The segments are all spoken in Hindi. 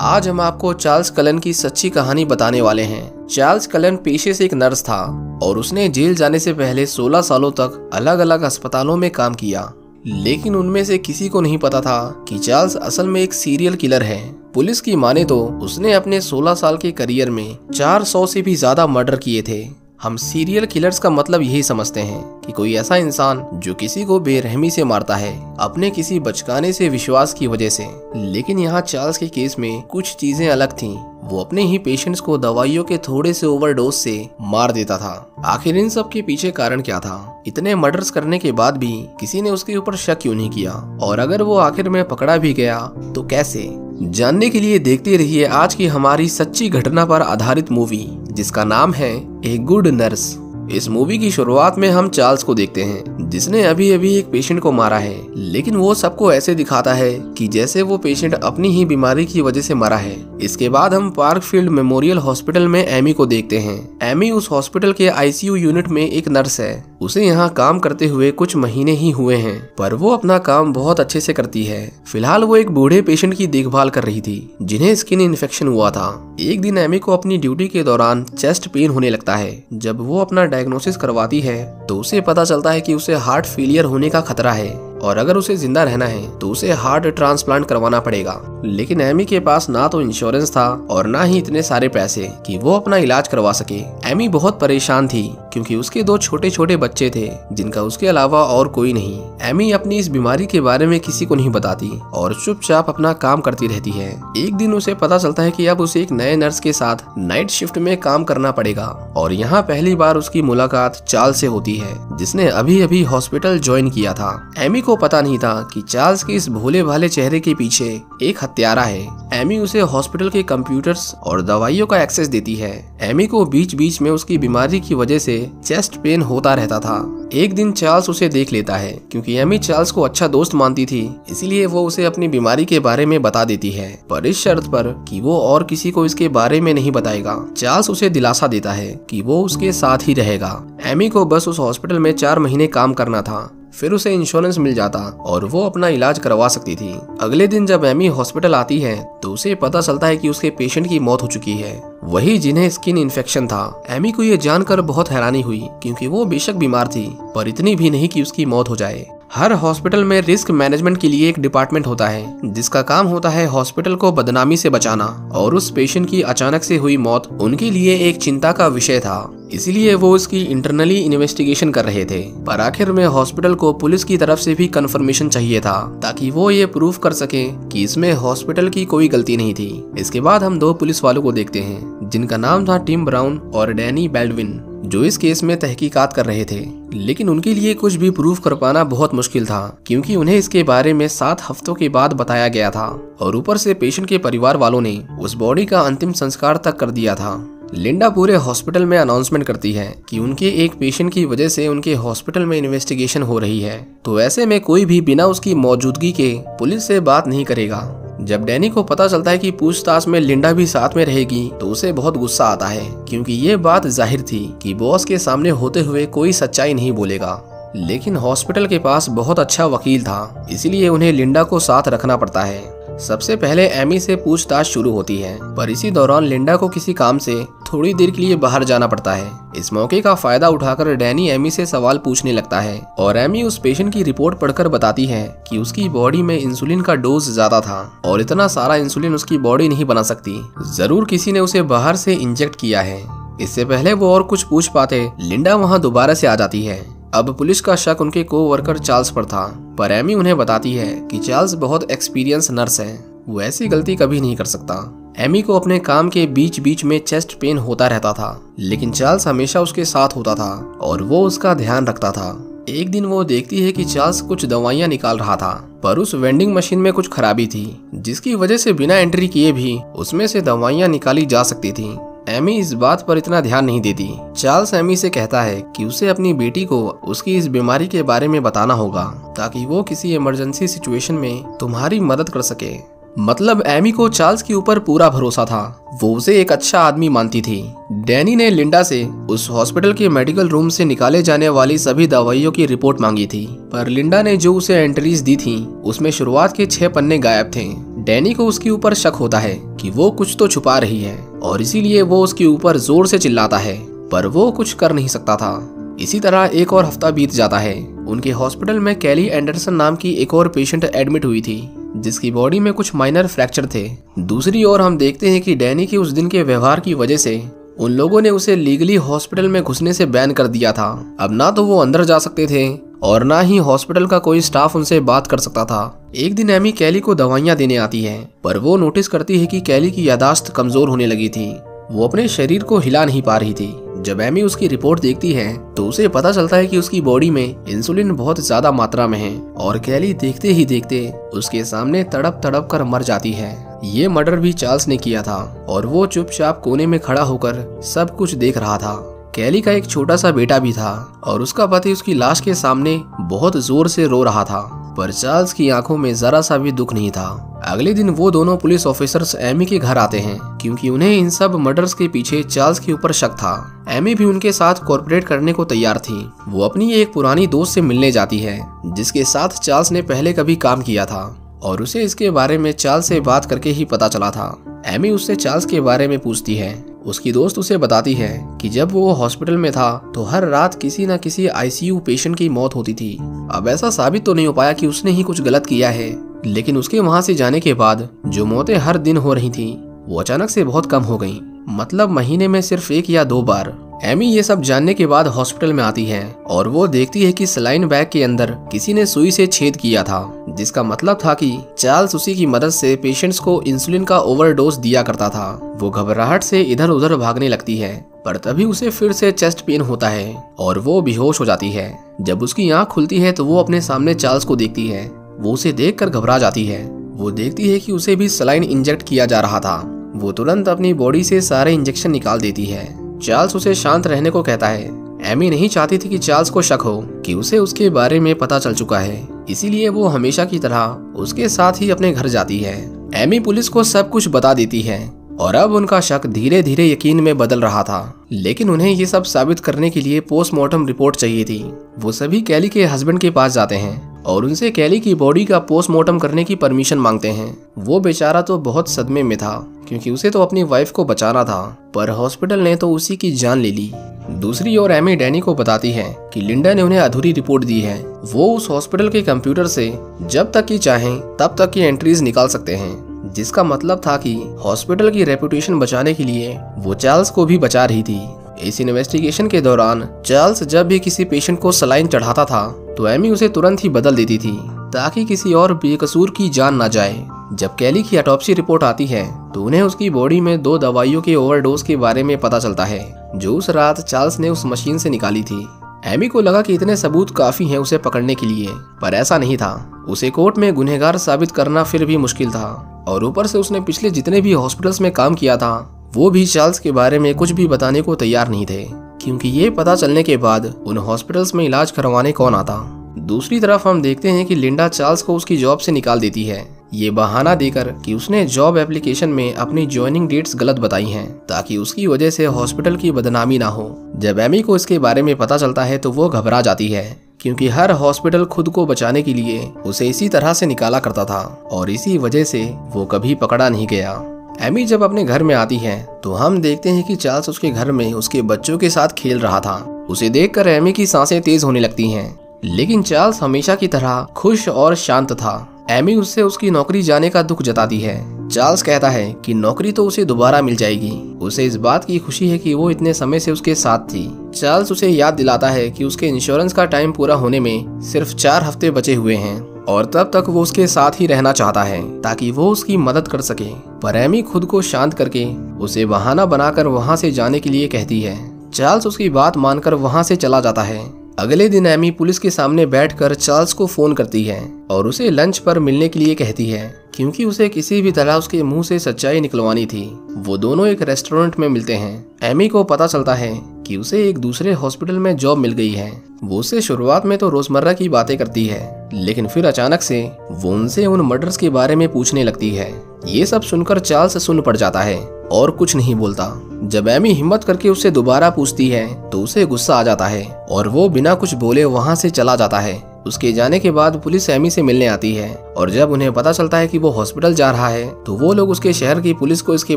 आज हम आपको चार्ल्स कलन की सच्ची कहानी बताने वाले हैं। चार्ल्स कलन पेशे से एक नर्स था और उसने जेल जाने से पहले 16 सालों तक अलग अलग अस्पतालों में काम किया, लेकिन उनमें से किसी को नहीं पता था कि चार्ल्स असल में एक सीरियल किलर है। पुलिस की माने तो उसने अपने 16 साल के करियर में 400 से भी ज्यादा मर्डर किए थे। हम सीरियल किलर्स का मतलब यही समझते हैं कि कोई ऐसा इंसान जो किसी को बेरहमी से मारता है, अपने किसी बचकाने से विश्वास की वजह से। लेकिन यहाँ चार्ल्स के केस में कुछ चीजें अलग थीं। वो अपने ही पेशेंट्स को दवाइयों के थोड़े से ओवरडोज से मार देता था। आखिर इन सब के पीछे कारण क्या था? इतने मर्डर्स करने के बाद भी किसी ने उसके ऊपर शक क्यों नहीं किया? और अगर वो आखिर में पकड़ा भी गया तो कैसे? जानने के लिए देखते रहिए आज की हमारी सच्ची घटना पर आधारित मूवी जिसका नाम है ए गुड नर्स। इस मूवी की शुरुआत में हम चार्ल्स को देखते हैं जिसने अभी अभी एक पेशेंट को मारा है, लेकिन वो सबको ऐसे दिखाता है कि जैसे वो पेशेंट अपनी ही बीमारी की वजह से मरा है। इसके बाद हम पार्कफील्ड मेमोरियल हॉस्पिटल में एमी को देखते हैं। एमी उस हॉस्पिटल के आईसीयू यूनिट में एक नर्स है। उसे यहाँ काम करते हुए कुछ महीने ही हुए हैं, पर वो अपना काम बहुत अच्छे से करती है। फिलहाल वो एक बूढ़े पेशेंट की देखभाल कर रही थी जिन्हें स्किन इन्फेक्शन हुआ था। एक दिन एमी को अपनी ड्यूटी के दौरान चेस्ट पेन होने लगता है। जब वो अपना डायग्नोसिस करवाती है तो उसे पता चलता है कि उसे हार्ट फेलियर होने का खतरा है और अगर उसे जिंदा रहना है तो उसे हार्ट ट्रांसप्लांट करवाना पड़ेगा। लेकिन एमी के पास ना तो इंश्योरेंस था और ना ही इतने सारे पैसे कि वो अपना इलाज करवा सके। एमी बहुत परेशान थी क्योंकि उसके 2 छोटे छोटे बच्चे थे जिनका उसके अलावा और कोई नहीं। एमी अपनी इस बीमारी के बारे में किसी को नहीं बताती और चुपचाप अपना काम करती रहती है। एक दिन उसे पता चलता है कि अब उसे एक नए नर्स के साथ नाइट शिफ्ट में काम करना पड़ेगा और यहाँ पहली बार उसकी मुलाकात चार्ल्स से होती है जिसने अभी अभी हॉस्पिटल ज्वाइन किया था। एमी को पता नहीं था कि चार्ल्स के इस भोले भाले चेहरे के पीछे एक हत्यारा है। एमी उसे हॉस्पिटल के कंप्यूटर्स और दवाइयों का एक्सेस देती है। एमी को बीच बीच में उसकी बीमारी की वजह से चेस्ट पेन होता रहता था। एक दिन चार्ल्स उसे देख लेता है। क्योंकि एमी चार्ल्स को अच्छा दोस्त मानती थी, इसलिए वो उसे अपनी बीमारी के बारे में बता देती है, पर इस शर्त पर कि वो और किसी को इसके बारे में नहीं बताएगा। चार्ल्स उसे दिलासा देता है कि वो उसके साथ ही रहेगा। एमी को बस उस हॉस्पिटल में 4 महीने काम करना था, फिर उसे इंश्योरेंस मिल जाता और वो अपना इलाज करवा सकती थी। अगले दिन जब एमी हॉस्पिटल आती है तो उसे पता चलता है कि उसके पेशेंट की मौत हो चुकी है, वही जिन्हें स्किन इन्फेक्शन था। एमी को ये जानकर बहुत हैरानी हुई क्योंकि वो बेशक बीमार थी पर इतनी भी नहीं कि उसकी मौत हो जाए। हर हॉस्पिटल में रिस्क मैनेजमेंट के लिए एक डिपार्टमेंट होता है जिसका काम होता है हॉस्पिटल को बदनामी से बचाना, और उस पेशेंट की अचानक से हुई मौत उनके लिए एक चिंता का विषय था। इसलिए वो उसकी इंटरनली इन्वेस्टिगेशन कर रहे थे, पर आखिर में हॉस्पिटल को पुलिस की तरफ से भी कंफर्मेशन चाहिए था ताकि वो ये प्रूफ कर सके कि इसमें हॉस्पिटल की कोई गलती नहीं थी। इसके बाद हम 2 पुलिस वालों को देखते हैं जिनका नाम था टिम ब्राउन और डैनी बेल्डविन, जो इस केस में तहकीकात कर रहे थे। लेकिन उनके लिए कुछ भी प्रूफ कर पाना बहुत मुश्किल था क्योंकि उन्हें इसके बारे में 7 हफ्तों के बाद बताया गया था और ऊपर से पेशेंट के परिवार वालों ने उस बॉडी का अंतिम संस्कार तक कर दिया था। लिंडा पूरे हॉस्पिटल में अनाउंसमेंट करती है कि उनके एक पेशेंट की वजह से उनके हॉस्पिटल में इन्वेस्टिगेशन हो रही है, तो ऐसे में कोई भी बिना उसकी मौजूदगी के पुलिस से बात नहीं करेगा। जब डैनी को पता चलता है कि पूछताछ में लिंडा भी साथ में रहेगी तो उसे बहुत गुस्सा आता है क्योंकि ये बात जाहिर थी कि बॉस के सामने होते हुए कोई सच्चाई नहीं बोलेगा। लेकिन हॉस्पिटल के पास बहुत अच्छा वकील था, इसलिए उन्हें लिंडा को साथ रखना पड़ता है। सबसे पहले एमी से पूछताछ शुरू होती है, पर इसी दौरान लिंडा को किसी काम से थोड़ी देर के लिए बाहर जाना पड़ता है। इस मौके का फायदा उठाकर डैनी एमी से सवाल पूछने लगता है और एमी उस पेशेंट की रिपोर्ट पढ़कर बताती है कि उसकी बॉडी में इंसुलिन का डोज ज्यादा था और इतना सारा इंसुलिन उसकी बॉडी नहीं बना सकती, जरूर किसी ने उसे बाहर से इंजेक्ट किया है। इससे पहले वो और कुछ पूछ पाते, लिंडा वहाँ दोबारा से आ जाती है। अब पुलिस का शक उनके को-वर्कर चार्ल्स पर था, पर एमी उन्हें बताती है कि चार्ल्स बहुत एक्सपीरियंस नर्स है, वो ऐसी गलती कभी नहीं कर सकता। एमी को अपने काम के बीच बीच में चेस्ट पेन होता रहता था, लेकिन चार्ल्स हमेशा उसके साथ होता था और वो उसका ध्यान रखता था। एक दिन वो देखती है कि चार्ल्स कुछ दवाइयाँ निकाल रहा था, पर उस वेंडिंग मशीन में कुछ खराबी थी जिसकी वजह से बिना एंट्री किए भी उसमें से दवाइयाँ निकाली जा सकती थी। एमी इस बात पर इतना ध्यान नहीं देती। चार्ल्स एमी से कहता है कि उसे अपनी बेटी को उसकी इस बीमारी के बारे में बताना होगा ताकि वो किसी इमरजेंसी सिचुएशन में तुम्हारी मदद कर सके। मतलब एमी को चार्ल्स के ऊपर पूरा भरोसा था, वो उसे एक अच्छा आदमी मानती थी। डैनी ने लिंडा से उस हॉस्पिटल के मेडिकल रूम से निकाले जाने वाली सभी दवाइयों की रिपोर्ट मांगी थी, पर लिंडा ने जो उसे एंट्रीज दी थी उसमें शुरुआत के 6 पन्ने गायब थे। डैनी को उसके ऊपर शक होता है कि वो कुछ तो छुपा रही है और इसीलिए वो उसके ऊपर जोर से चिल्लाता है, पर वो कुछ कर नहीं सकता था। इसी तरह एक और हफ्ता बीत जाता है। उनके हॉस्पिटल में कैली एंडरसन नाम की एक और पेशेंट एडमिट हुई थी, जिसकी बॉडी में कुछ माइनर फ्रैक्चर थे। दूसरी ओर हम देखते हैं कि डैनी के उस दिन के व्यवहार की वजह से उन लोगों ने उसे लीगली हॉस्पिटल में घुसने से बैन कर दिया था। अब ना तो वो अंदर जा सकते थे और ना ही हॉस्पिटल का कोई स्टाफ उनसे बात कर सकता था। एक दिन एमी कैली को दवाइयां देने आती है, पर वो नोटिस करती है कि कैली की यादाश्त कमजोर होने लगी थी। वो अपने शरीर को हिला नहीं पा रही थी। जब एमी उसकी रिपोर्ट देखती है तो उसे पता चलता है कि उसकी बॉडी में इंसुलिन बहुत ज्यादा मात्रा में है और कैली देखते ही देखते उसके सामने तड़प तड़प कर मर जाती है। ये मर्डर भी चार्ल्स ने किया था और वो चुपचाप कोने में खड़ा होकर सब कुछ देख रहा था। कैली का एक छोटा सा बेटा भी था और उसका पति उसकी लाश के सामने बहुत जोर से रो रहा था, पर चार्ल्स की आंखों में जरा सा भी दुख नहीं था। अगले दिन वो दोनों पुलिस ऑफिसर्स एमी के घर आते हैं, क्योंकि उन्हें इन सब मर्डर्स के पीछे चार्ल्स के ऊपर शक था। एमी भी उनके साथ कोऑपरेट करने को तैयार थी। वो अपनी एक पुरानी दोस्त से मिलने जाती है, जिसके साथ चार्ल्स ने पहले कभी काम किया था और उसे इसके बारे में चार्ल्स से बात करके ही पता चला था। एमी उससे चार्ल्स के बारे में पूछती है। उसकी दोस्त उसे बताती है कि जब वो हॉस्पिटल में था तो हर रात किसी न किसी आईसीयू पेशेंट की मौत होती थी। अब ऐसा साबित तो नहीं हो पाया कि उसने ही कुछ गलत किया है, लेकिन उसके वहां से जाने के बाद जो मौतें हर दिन हो रही थी वो अचानक से बहुत कम हो गईं। मतलब महीने में सिर्फ 1 या 2 बार। एमी ये सब जानने के बाद हॉस्पिटल में आती है और वो देखती है कि सलाइन बैग के अंदर किसी ने सुई से छेद किया था, जिसका मतलब था कि चार्ल्स उसी की मदद से पेशेंट्स को इंसुलिन का ओवरडोज दिया करता था। वो घबराहट से इधर उधर भागने लगती है, पर तभी उसे फिर से चेस्ट पेन होता है और वो बेहोश हो जाती है। जब उसकी आंख खुलती है तो वो अपने सामने चार्ल्स को देखती है। वो उसे देखकर घबरा जाती है। वो देखती है कि उसे भी सलाइन इंजेक्ट किया जा रहा था। वो तुरंत अपनी बॉडी से सारे इंजेक्शन निकाल देती है। चार्ल्स उसे शांत रहने को कहता है। एमी नहीं चाहती थी कि चार्ल्स को शक हो कि उसे उसके बारे में पता चल चुका है, इसीलिए वो हमेशा की तरह उसके साथ ही अपने घर जाती है। एमी पुलिस को सब कुछ बता देती है और अब उनका शक धीरे धीरे यकीन में बदल रहा था, लेकिन उन्हें ये सब साबित करने के लिए पोस्टमार्टम रिपोर्ट चाहिए थी। वो सभी कैली के हस्बैंड के पास जाते हैं और उनसे कैली की बॉडी का पोस्टमार्टम करने की परमिशन मांगते हैं। वो बेचारा तो बहुत सदमे में था, क्योंकि उसे तो अपनी वाइफ को बचाना था, पर हॉस्पिटल ने तो उसी की जान ले ली। दूसरी ओर एमी डैनी को बताती है कि लिंडा ने उन्हें अधूरी रिपोर्ट दी है। वो उस हॉस्पिटल के कंप्यूटर से जब तक की चाहें तब तक की एंट्रीज निकाल सकते हैं, जिसका मतलब था कि हॉस्पिटल की रेपुटेशन बचाने के लिए वो चार्ल्स को भी बचा रही थी। इस इन्वेस्टिगेशन के दौरान चार्ल्स जब भी किसी पेशेंट को सलाइन चढ़ाता था तो एमी उसे तुरंत ही बदल देती थी, ताकि किसी और बेकसूर की जान ना जाए। जब कैली की ऑटोप्सी रिपोर्ट आती है तो उन्हें उसकी बॉडी में 2 दवाइयों के ओवरडोज के बारे में पता चलता है, जो उस रात चार्ल्स ने उस मशीन से निकाली थी। एमी को लगा कि इतने सबूत काफी हैं उसे पकड़ने के लिए, पर ऐसा नहीं था। उसे कोर्ट में गुनहगार साबित करना फिर भी मुश्किल था, और ऊपर से उसने पिछले जितने भी हॉस्पिटल्स में काम किया था वो भी चार्ल्स के बारे में कुछ भी बताने को तैयार नहीं थे, क्योंकि ये पता चलने के बाद उन हॉस्पिटल्स में इलाज करवाने कौन आता। दूसरी तरफ हम देखते हैं कि लिंडा चार्ल्स को उसकी जॉब से निकाल देती है, ये बहाना देकर कि उसने जॉब एप्लीकेशन में अपनी ज्वाइनिंग डेट्स गलत बताई हैं, ताकि उसकी वजह से हॉस्पिटल की बदनामी ना हो। जब एमी को इसके बारे में पता चलता है तो वो घबरा जाती है, क्योंकि हर हॉस्पिटल खुद को बचाने के लिए उसे इसी तरह से निकाला करता था और इसी वजह से वो कभी पकड़ा नहीं गया। एमी जब अपने घर में आती है तो हम देखते हैं कि चार्ल्स उसके घर में उसके बच्चों के साथ खेल रहा था। उसे देखकर एमी की सांसें तेज होने लगती हैं, लेकिन चार्ल्स हमेशा की तरह खुश और शांत था। एमी उससे उसकी नौकरी जाने का दुख जताती है। चार्ल्स कहता है कि नौकरी तो उसे दोबारा मिल जाएगी। उसे इस बात की खुशी है कि वो इतने समय से उसके साथ थी। चार्ल्स उसे याद दिलाता है कि उसके इंश्योरेंस का टाइम पूरा होने में सिर्फ 4 हफ्ते बचे हुए हैं और तब तक वो उसके साथ ही रहना चाहता है ताकि वो उसकी मदद कर सके। पर एमी खुद को शांत करके उसे बहाना बनाकर वहाँ से जाने के लिए कहती है। चार्ल्स उसकी बात मानकर वहाँ से चला जाता है। अगले दिन एमी पुलिस के सामने बैठकर चार्ल्स को फोन करती है और उसे लंच पर मिलने के लिए कहती है, क्योंकि उसे किसी भी तरह उसके मुंह से सच्चाई निकलवानी थी। वो दोनों एक रेस्टोरेंट में मिलते हैं। एमी को पता चलता है कि उसे एक दूसरे हॉस्पिटल में जॉब मिल गई है। वो उससे शुरुआत में तो रोजमर्रा की बातें करती है, लेकिन फिर अचानक से वो उनसे उन मर्डर्स के बारे में पूछने लगती है। ये सब सुनकर चार्ल्स सुन पड़ जाता है और कुछ नहीं बोलता। जब एमी हिम्मत करके उससे दोबारा पूछती है तो उसे गुस्सा आ जाता है और वो बिना कुछ बोले वहाँ से चला जाता है। उसके जाने के बाद पुलिस एमी से मिलने आती है और जब उन्हें पता चलता है कि वो हॉस्पिटल जा रहा है तो वो लोग उसके शहर की पुलिस को इसके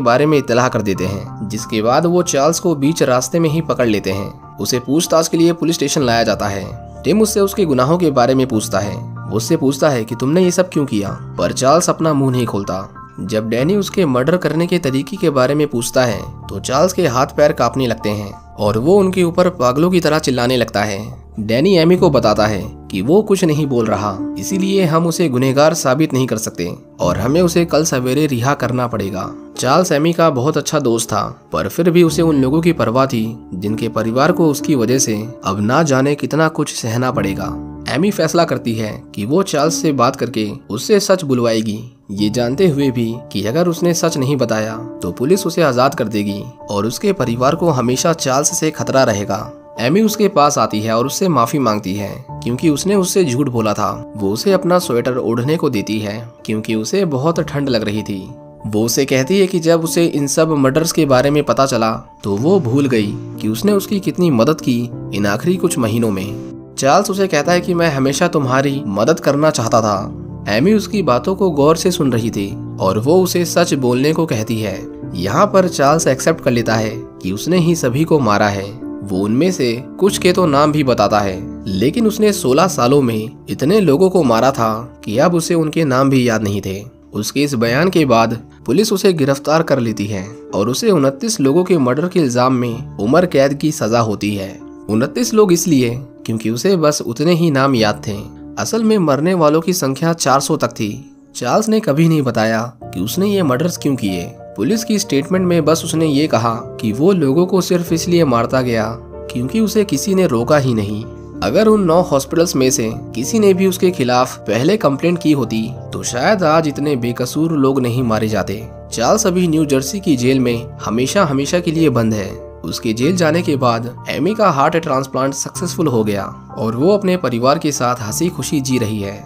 बारे में इत्तला कर देते हैं, जिसके बाद वो चार्ल्स को बीच रास्ते में ही पकड़ लेते हैं। उसे पूछताछ के लिए पुलिस स्टेशन लाया जाता है। टिम उससे उसके गुनाहों के बारे में पूछता है। वो उससे पूछता है कि तुमने ये सब क्यों किया, पर चार्ल्स अपना मुंह नहीं खोलता। जब डैनी उसके मर्डर करने के तरीके के बारे में पूछता है तो चार्ल्स के हाथ पैर कांपने लगते हैं और वो उनके ऊपर पागलों की तरह चिल्लाने लगता है। डैनी एमी को बताता है कि वो कुछ नहीं बोल रहा, इसीलिए हम उसे गुनहगार साबित नहीं कर सकते और हमें उसे कल सवेरे रिहा करना पड़ेगा। चार्ल्स एमी का बहुत अच्छा दोस्त था, पर फिर भी उसे उन लोगों की परवाह थी जिनके परिवार को उसकी वजह से अब ना जाने कितना कुछ सहना पड़ेगा। एमी फैसला करती है कि वो चार्ल्स से बात करके उससे सच बुलवाएगी, ये जानते हुए भी कि अगर उसने सच नहीं बताया तो पुलिस उसे आजाद कर देगी और उसके परिवार को हमेशा चार्ल्स से खतरा रहेगा। एमी उसके पास आती है और उससे माफी मांगती है क्योंकि उसने उससे झूठ बोला था। वो उसे अपना स्वेटर ओढ़ने को देती है क्योंकि उसे बहुत ठंड लग रही थी। वो उसे कहती है कि जब उसे इन सब मर्डर्स के बारे में पता चला तो वो भूल गई कि उसने उसकी कितनी मदद की इन आखिरी कुछ महीनों में। चार्ल्स उसे कहता है कि मैं हमेशा तुम्हारी मदद करना चाहता था। एमी उसकी बातों को गौर से सुन रही थी और वो उसे सच बोलने को कहती है। यहाँ पर चार्ल्स एक्सेप्ट कर लेता है कि उसने ही सभी को मारा है। वो उनमें से कुछ के तो नाम भी बताता है, लेकिन उसने 16 सालों में इतने लोगों को मारा था कि अब उसे उनके नाम भी याद नहीं थे। उसके इस बयान के बाद पुलिस उसे गिरफ्तार कर लेती है और उसे 29 लोगों के मर्डर के इल्जाम में उम्र कैद की सजा होती है। 29 लोग इसलिए क्योंकि उसे बस उतने ही नाम याद थे। असल में मरने वालों की संख्या 400 तक थी। चार्ल्स ने कभी नहीं बताया कि उसने ये मर्डर्स क्यों किए। पुलिस की स्टेटमेंट में बस उसने ये कहा कि वो लोगों को सिर्फ इसलिए मारता गया क्योंकि उसे किसी ने रोका ही नहीं। अगर उन 9 हॉस्पिटल्स में से किसी ने भी उसके खिलाफ पहले कंप्लेंट की होती तो शायद आज इतने बेकसूर लोग नहीं मारे जाते। चार्ल्स अभी न्यू जर्सी की जेल में हमेशा हमेशा के लिए बंद है। उसके जेल जाने के बाद एमी का हार्ट ट्रांसप्लांट सक्सेसफुल हो गया और वो अपने परिवार के साथ हंसी खुशी जी रही है।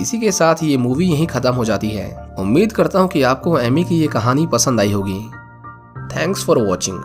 इसी के साथ ये मूवी यहीं खत्म हो जाती है। उम्मीद करता हूँ कि आपको एमी की ये कहानी पसंद आई होगी। Thanks for watching.